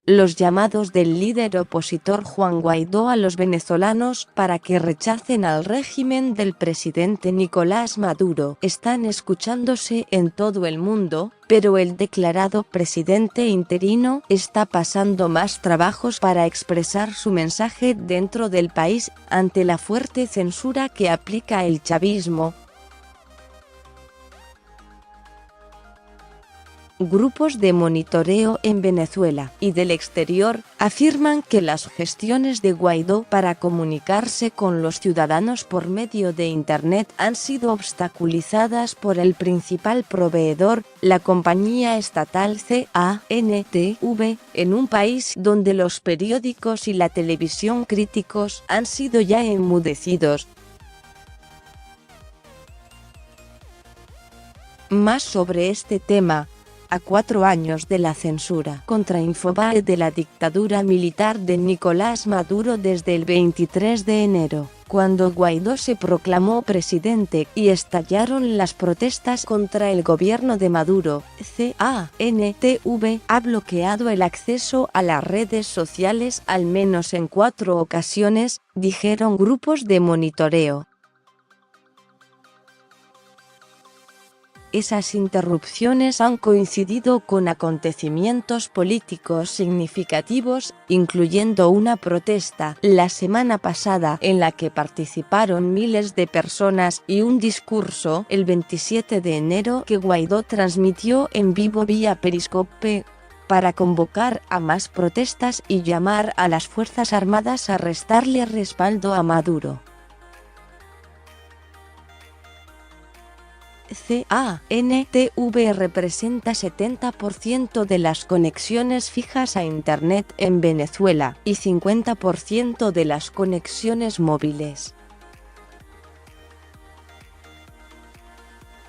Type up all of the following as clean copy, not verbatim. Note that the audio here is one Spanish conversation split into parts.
los llamados del líder opositor Juan Guaidó a los venezolanos para que rechacen al régimen del presidente Nicolás Maduro están escuchándose en todo el mundo, pero el declarado presidente interino está pasando más trabajos para expresar su mensaje dentro del país ante la fuerte censura que aplica el chavismo. Grupos de monitoreo en Venezuela y del exterior afirman que las gestiones de Guaidó para comunicarse con los ciudadanos por medio de Internet han sido obstaculizadas por el principal proveedor, la compañía estatal CANTV, en un país donde los periódicos y la televisión críticos han sido ya enmudecidos. Más sobre este tema. A 4 años de la censura contra Infobae de la dictadura militar de Nicolás Maduro desde el 23 de enero, cuando Guaidó se proclamó presidente y estallaron las protestas contra el gobierno de Maduro, CANTV ha bloqueado el acceso a las redes sociales al menos en 4 ocasiones, dijeron grupos de monitoreo. Esas interrupciones han coincidido con acontecimientos políticos significativos, incluyendo una protesta la semana pasada en la que participaron miles de personas y un discurso el 27 de enero que Guaidó transmitió en vivo vía Periscope, para convocar a más protestas y llamar a las Fuerzas Armadas a restarle respaldo a Maduro. CANTV representa 70% de las conexiones fijas a Internet en Venezuela y 50% de las conexiones móviles.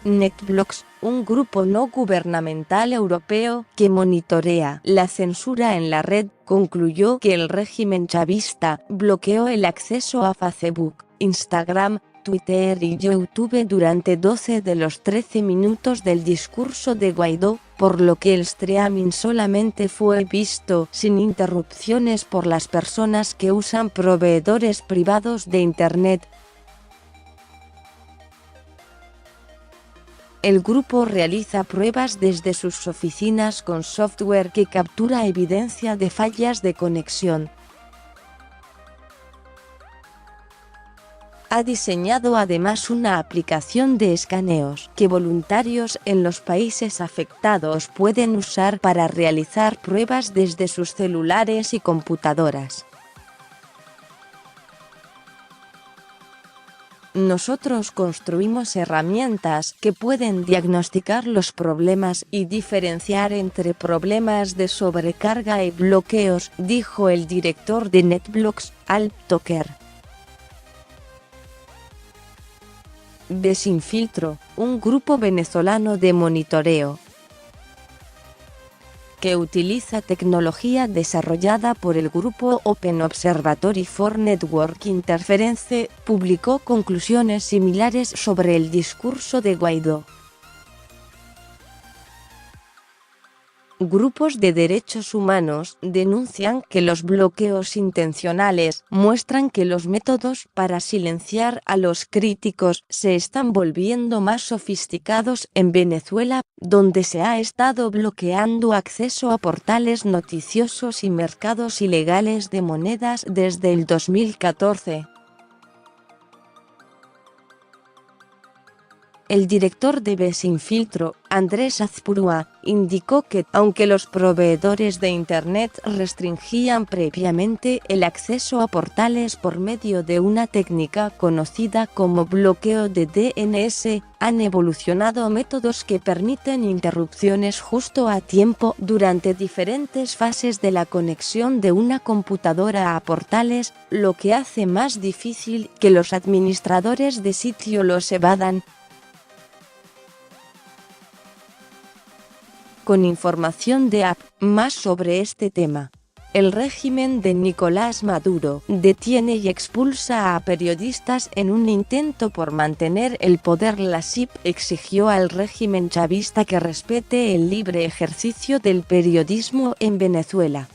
NetBlocks, un grupo no gubernamental europeo que monitorea la censura en la red, concluyó que el régimen chavista bloqueó el acceso a Facebook, Instagram, Twitter y YouTube durante 12 de los 13 minutos del discurso de Guaidó, por lo que el streaming solamente fue visto sin interrupciones por las personas que usan proveedores privados de Internet. El grupo realiza pruebas desde sus oficinas con software que captura evidencia de fallas de conexión. Ha diseñado además una aplicación de escaneos que voluntarios en los países afectados pueden usar para realizar pruebas desde sus celulares y computadoras. Nosotros construimos herramientas que pueden diagnosticar los problemas y diferenciar entre problemas de sobrecarga y bloqueos, dijo el director de NetBlocks, Alp Toker. Desinfiltro, un grupo venezolano de monitoreo que utiliza tecnología desarrollada por el grupo Open Observatory for Network Interference, publicó conclusiones similares sobre el discurso de Guaidó. Grupos de derechos humanos denuncian que los bloqueos intencionales muestran que los métodos para silenciar a los críticos se están volviendo más sofisticados en Venezuela, donde se ha estado bloqueando acceso a portales noticiosos y mercados ilegales de monedas desde el 2014. El director de Desinfiltro, Andrés Azpurúa, indicó que, aunque los proveedores de Internet restringían previamente el acceso a portales por medio de una técnica conocida como bloqueo de DNS, han evolucionado métodos que permiten interrupciones justo a tiempo durante diferentes fases de la conexión de una computadora a portales, lo que hace más difícil que los administradores de sitio los evadan. Con información de AP, más sobre este tema. El régimen de Nicolás Maduro detiene y expulsa a periodistas en un intento por mantener el poder. La CIP exigió al régimen chavista que respete el libre ejercicio del periodismo en Venezuela.